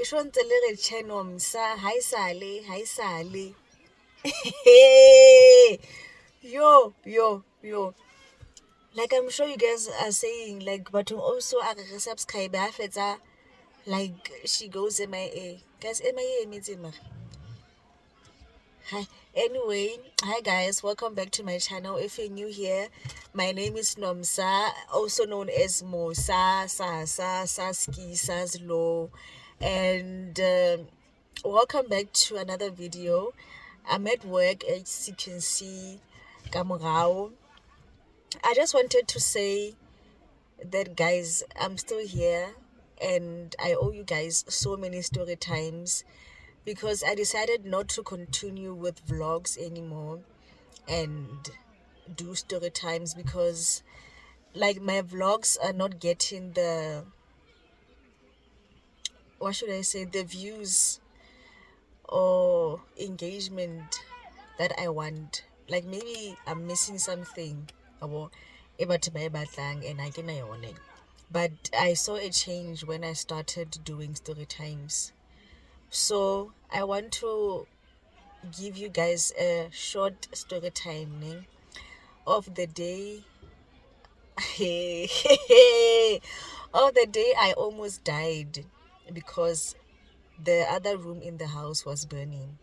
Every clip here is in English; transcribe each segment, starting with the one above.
shontse le re Chenomsa, hi sale. Hey, yo. Like I'm sure you guys are saying, like, but also a re subscribe fetsa, like she goes MIA. Guys, MIA means in hi. Anyway, hi guys, welcome back to my channel. If you're new here, my name is Nomsa, also known as Mosa, Sasa, Saski, Saslo, and welcome back to another video. I'm at work, as you can see, Kamurao. I just wanted to say that, guys, I'm still here, and I owe you guys so many story times because I decided not to continue with vlogs anymore and do story times because, like, my vlogs are not getting the, what should I say, the views or engagement that I want. Like, maybe I'm missing something abo e batho ba e batlang and I can yone. But I saw a change when I started doing story times. So I want to give you guys a short story time of the day of the day I almost died because the other room in the house was burning.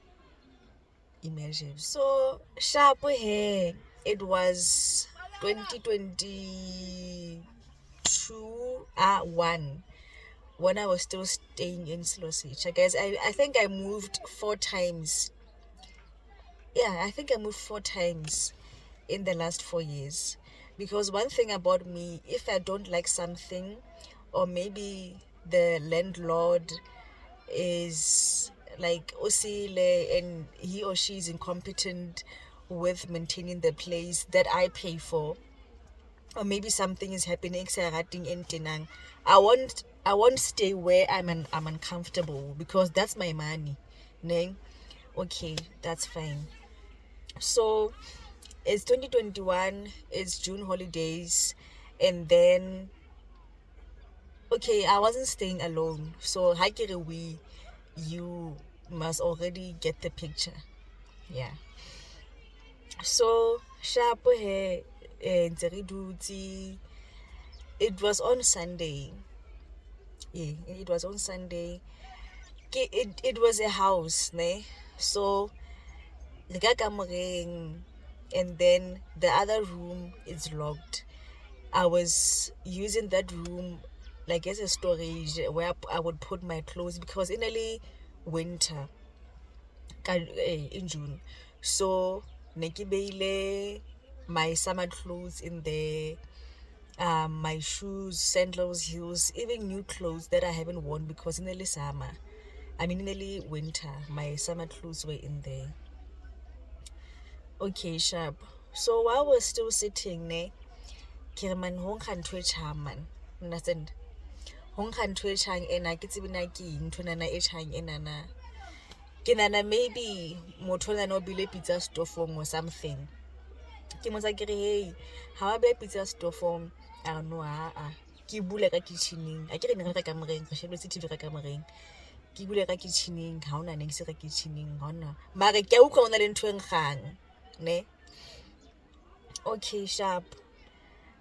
Imagine. So sharp here. It was 2022 1 when I was still staying in Slosich. Guys, I think I moved 4 times. Yeah, I think I moved 4 times in the last 4 years. Because one thing about me, if I don't like something, or maybe the landlord is like osile and he or she is incompetent with maintaining the place that I pay for, or maybe something is happening I won't stay where I'm uncomfortable because that's my money. Ne? Okay, that's fine. So it's 2021, it's June holidays, and then okay, I wasn't staying alone. So you must already get the picture. Yeah. So sharp he ntse re dutse. It was on Sunday. Yeah, it was on Sunday. It was a house, ne? So le ka kamoreng, and then the other room is locked. I was using that room like as a storage where I would put my clothes because in early winter in June. So ne ke beile my summer clothes in there, my shoes, sandals, heels, even new clothes that I haven't worn because in early summer, I mean in early winter, my summer clothes were in there. Okay, sharp. So while we're still sitting there, Kirman Hong can twitch man. Understand? Hong can twitch hang and I get even like into nana h hang in nana. Kinana maybe motona no bile pizza stofong or something. Kimosa kere hey, how about pizza stofong? I don't know. Ke bule ka kitchening. I kere nna ka kamereng, ka shebile TV ka kamereng. Ke bule ka kitchening, ha ona ne ke se ka kitchening, ha ona. Mare ke utlwa ona le ntho e nkgang, ne? Okay, sharp.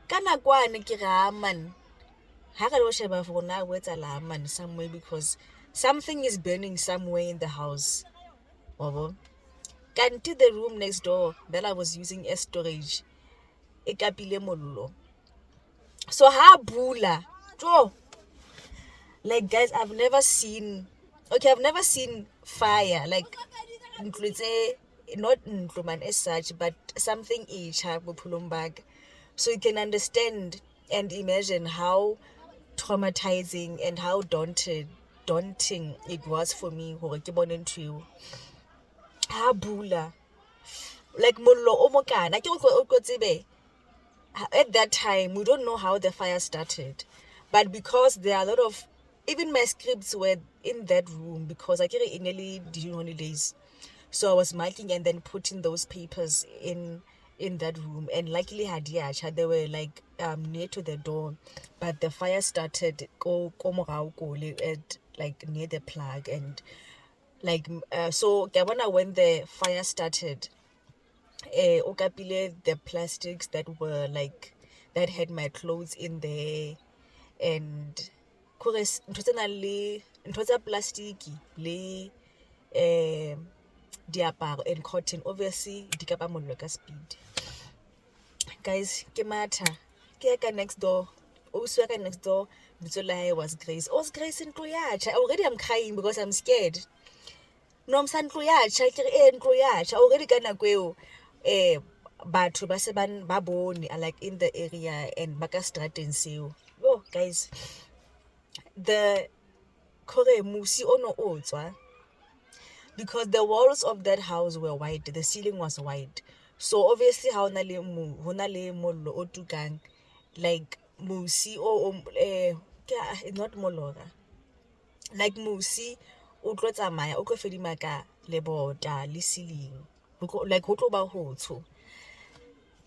Kana kwane ke ra man. Ha ka lo sheba for na o etsa la man somewhere because something is burning somewhere in the house. Obo. Kanti the room next door that I was using as storage, e kapile mollo. So ha bula, jo, like guys, I've never seen fire like not ntlo as such, but something bag. So you can understand and imagine how traumatizing and how daunting it was for me hore ke bone ntho eo. Ha bula, like mollo o mokana ke o tsebe. At that time we don't know how the fire started, but because there are a lot of, even my scripts were in that room because I carry in early June holidays, so I was marking and then putting those papers in that room, and luckily they were like near to the door, but the fire started at like near the plug, and like so when the fire started, o kapile the plastics that were like that had my clothes in there, and kore ntho tse nang le ntho tsa plastiki le diaparo and cotton obviously di ka ba mollo ka speed. Guys, ke matha ke ya ka next door, also ya ka next door, bitso la hae was Grace. Oh, Grace ntlo yatsha. Already I'm crying because I'm scared. No, I'm saying ntlo yatsha ke re ntlo yatsha already ka nako eo batho ba se ba bone like in the area and ba ka strateng seo. Oh guys, the kore musi ono o tswa because the walls of that house were white, the ceiling was white. So obviously ha ona le mollo o tukang, like musi not molora, like musi o tlo tsamaya o tlo fedima ka lebota le ceiling, like ho tlo ba hotsho.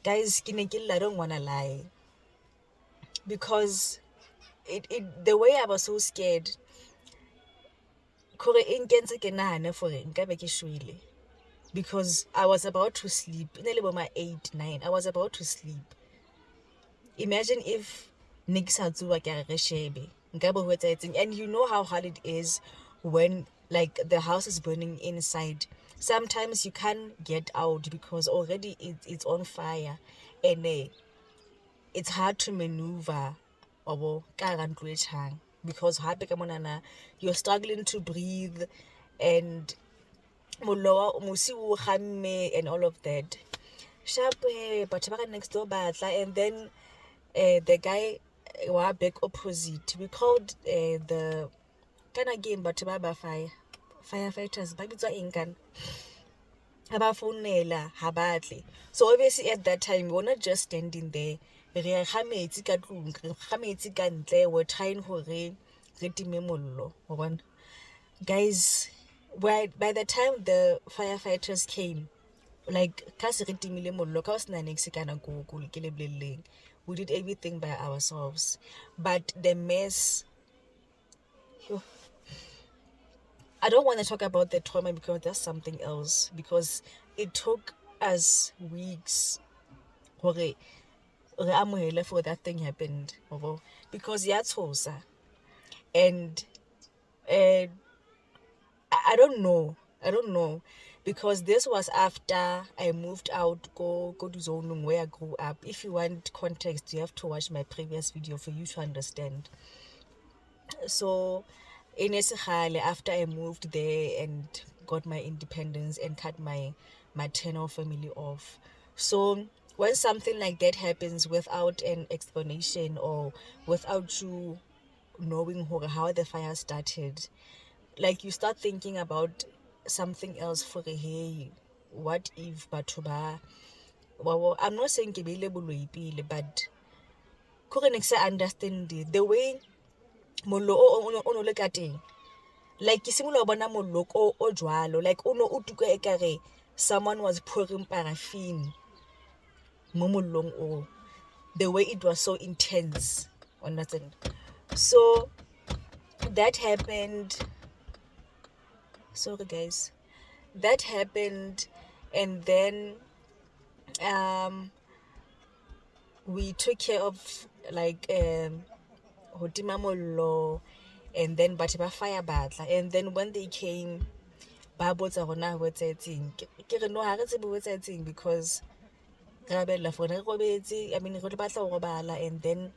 Guys, ke ne ke lla, I don't wanna lie, because it the way I was so scared kore e nkentse ke nahane for nka be ke shwele, because I was about to sleep. In a 8, 9, I was about to sleep. Imagine if Nick Satsuwa shebe. And you know how hard it is when like the house is burning inside. Sometimes you can't get out because already it's on fire, and it's hard to maneuver because you're struggling to breathe, and musi o gamme and all of that. Sharp batho ba ka next door batla, and then the guy wa back opposite, we called the kana game batho ba firefighters ba bitswa eng kana, ba founela ha batle. So obviously at that time we're not just standing there, re ga metsi ka tlung, re ga metsi ka ntle, we're trying hore re time mollo wa bona. Guys, by the time the firefighters came, like ka se re timile mollo ka o sena niks kana go ke le boleleng, we did everything by ourselves, but the mess, I don't want to talk about the trauma because that's something else, because it took us weeks hore re amohele for that thing happened, because ya tshosa. And uh, I don't know. I don't know, because this was after I moved out go to Zonung where I grew up. If you want context, you have to watch my previous video for you to understand. So in Esikhale, after I moved there and got my independence and cut my maternal family off. So when something like that happens without an explanation or without you knowing how the fire started, like you start thinking about something else for hey, what if batho ba, well, I'm not saying ke beile boloi pele, but kore ne ke sa understand the way mollo o no le ka teng, like ke simolola bona mollo o jwalo, like o no o tuka ekare someone was pouring paraffin mo mollong o, the way it was so intense, understand. So that happened, sorry guys, that happened, and then we took care of like ho tima mollo, and then batho ba fire batla, and then when they came ba botsa gona ho etsetseng, ke re no ha re tsebe ho etsetseng, because ra bella for re robetse, I mean re batla ho robala, and then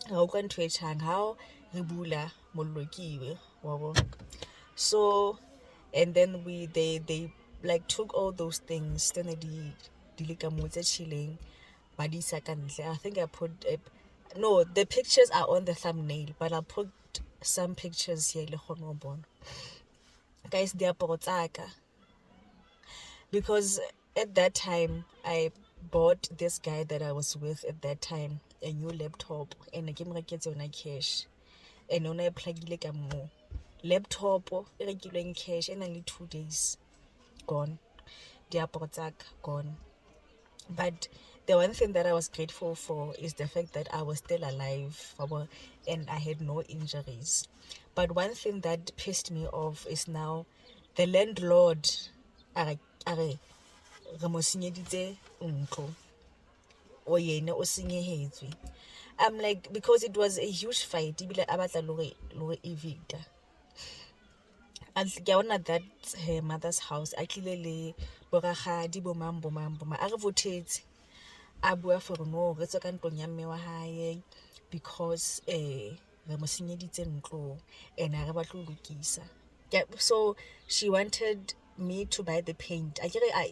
ga o kwa ntho e tjhang ha re bula mollo kiwe wa bo. So and then they like took all those things, then di le ka mo tse chilling ba di isa ka ntle. I think I put no, the pictures are on the thumbnail, but I'll put some pictures here le kgone ho bona. Guys, diaparo tsa ka, because at that time I bought this guy that I was with at that time a new laptop, and ke mo reketse yona cash, and ona e plugile ka mo laptop e rekilweng cash, and only 2 days gone, diaparo tsa ka gone. But the one thing that I was grateful for is the fact that I was still alive, and I had no injuries. But one thing that pissed me off is now the landlord a re re mo senyeditse ntlo, o yena o senyehetswe. I'm like, because it was a huge fight ebile a batla le gore evicta. And ke a bona that her mother's house a tlile le boragadi bomang a re vothetse a bua for no re tswe ka ntlong ya mme wa hae because re mo senyeditse ntlo and a re batle ho lokisa. So she wanted me to buy the paint.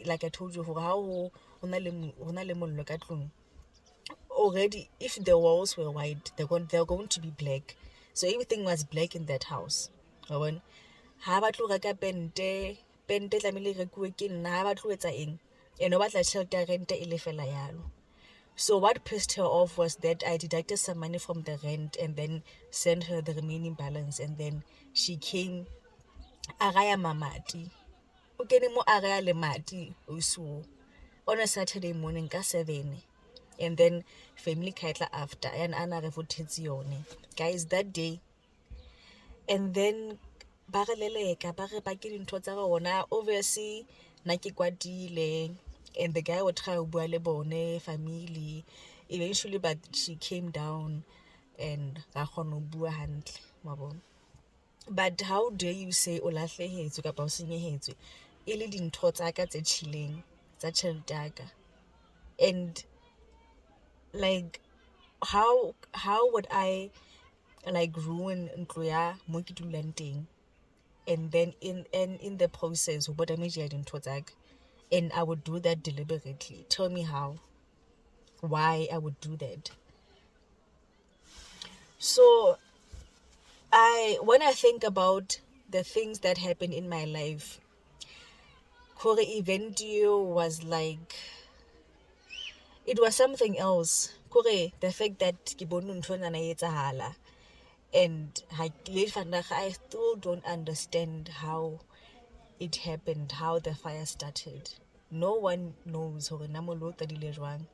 Like I told you, how hona le mollo ka tlung already. If the walls were white, they're going to be black, so everything was black in that house. Wa ha ba tlo reka pente tlamehile e rekuwe ke nna, ha ba tlo etsa eng ene o batla tšhelete ya rente e le fela yalo. So what pissed her off was that I deducted some money from the rent and then sent her the remaining balance, and then she came a raya mamati. O kene mo a raya le mati osuo on a Saturday morning ka 7, and then family kaitla after and ana re vothetse yone guys that day. And then ba re leleka ba re ba ke dintho tsa rona, obviously na ke kwatile, and the guy would try to bua le bone family eventually, but she came down and ra kgona ho bua hantle wa bona. But how dare you say o lahlehetswe kapa o senyehetswe e le dintho tsa ka tse chilling tsa tšhelete ya ka? And like how would I like ruin ntlo ya mo ke dulang teng, and then in the process ho bo damage ya dintho tsa ka, and I would do that deliberately? Tell me how, why I would do that. So when I think about the things that happened in my life, Kore Evendio was like, it was something else. Kore, the fact that ke bone ntho ena e etsahala, and I still don't understand how it happened, how the fire started. No one knows hore na mollo o qadile jwang.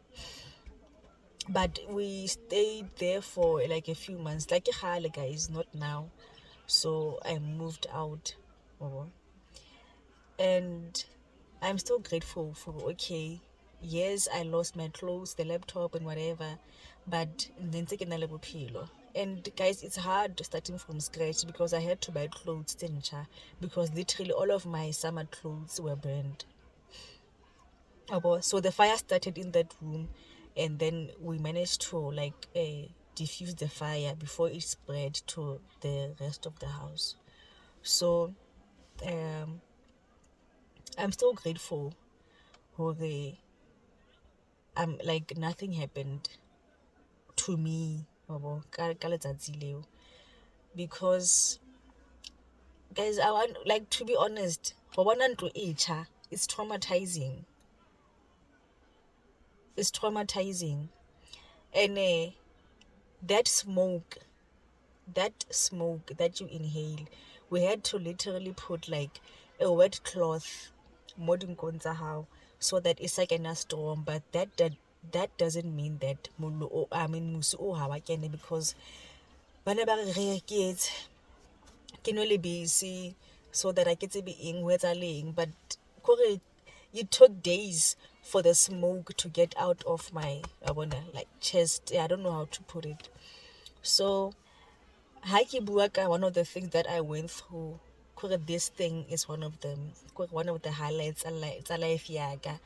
But we stayed there for like a few months, like kgale guys, not now. So I moved out. And I'm still grateful for, okay, yes, I lost my clothes, the laptop and whatever, but then taking a level pilo. And guys, it's hard starting from scratch because I had to buy clothes because literally all of my summer clothes were burned. So the fire started in that room, and then we managed to like diffuse the fire before it spread to the rest of the house. So I'm still grateful for like nothing happened to me ka letsatsi leo, because guys, I want, like, to be honest, go bona ntlo e tjha, it's traumatizing. It's traumatizing. And that smoke that you inhale, we had to literally put like a wet cloth mo dinkong tsa hao so that it's like a storm. But that doesn't mean that musi o ha wa kene, because bana ba re ke etse ke no le busy so that I get to be in where but kore it took days for the smoke to get out of my like chest. I don't know how to put it. So Haiki Buaka, one of the things that I went through, this thing is one of them. One of the highlights tsa life yaga.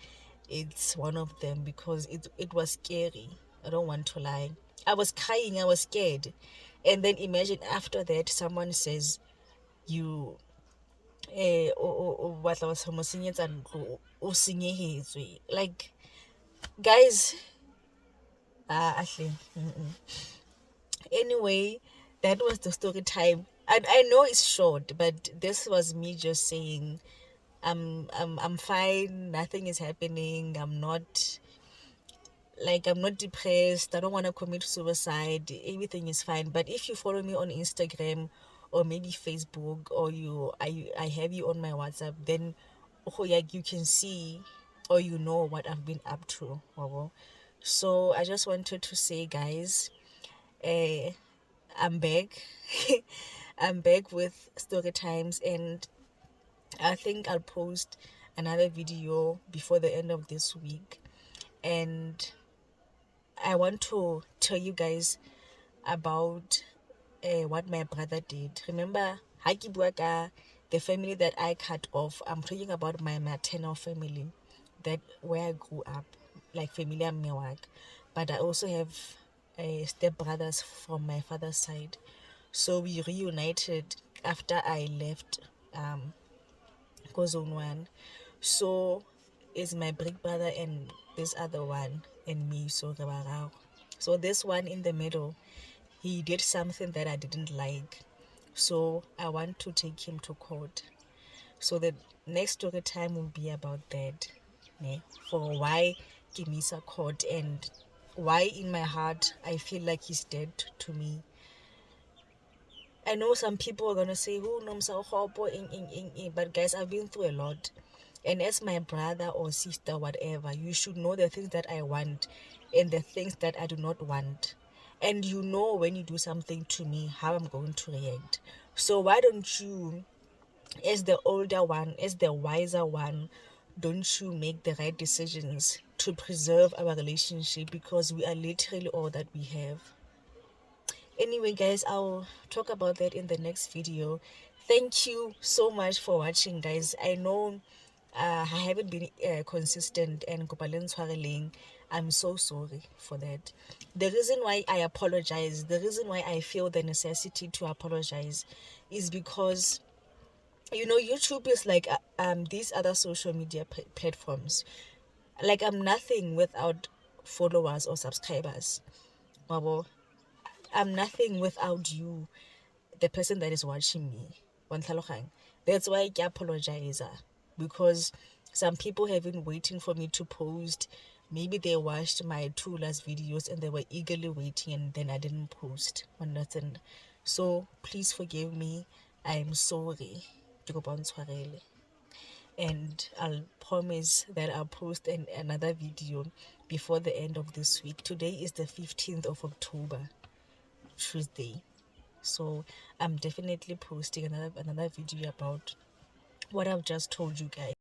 It's one of them because it was scary. I don't want to lie. I was crying, I was scared. And then imagine after that someone says you o batla ho mo senyetsa ntlo, o senyehetswe. Like, guys, anyway, that was the story time. And I know it's short, but this was me just saying I'm fine, nothing is happening, I'm not depressed, I don't want to commit suicide, everything is fine. But if you follow me on Instagram or maybe Facebook, or I have you on my WhatsApp, then you can see or you know what I've been up to. So I just wanted to say, guys, I'm back. I'm back with story times, and I think I'll post another video before the end of this week. And I want to tell you guys about what my brother did. Remember, Haki Buaka, the family that I cut off, I'm talking about my maternal family, that where I grew up, like familia Mewak. But I also have stepbrothers from my father's side. So we reunited after I left go zone one. So it's my big brother and this other one and me, so re bararo. So this one in the middle, he did something that I didn't like. So I want to take him to court. So the next story time will be about that. Ne? For why Kimisa court and why in my heart I feel like he's dead to me. I know some people are gonna say, "Who knows how horrible but guys, I've been through a lot. And as my brother or sister, whatever, you should know the things that I want and the things that I do not want. And you know when you do something to me, how I'm going to react. So why don't you, as the older one, as the wiser one, don't you make the right decisions to preserve our relationship because we are literally all that we have." Anyway, guys, I'll talk about that in the next video. Thank you so much for watching, guys. I know I haven't been consistent and I'm so sorry for that. The reason why I apologize, the reason why I feel the necessity to apologize is because YouTube is like these other social media platforms. Like I'm nothing without followers or subscribers. Wabo, I'm nothing without you, the person that is watching me. That's why I apologize, because some people have been waiting for me to post. Maybe they watched my two last videos and they were eagerly waiting, and then I didn't post. Understand? So please forgive me. I'm sorry. Ke kopa o ntshwarele. And I'll promise that I'll post another video before the end of this week. Today is the 15th of October, Tuesday. So I'm definitely posting another video about what I've just told you guys.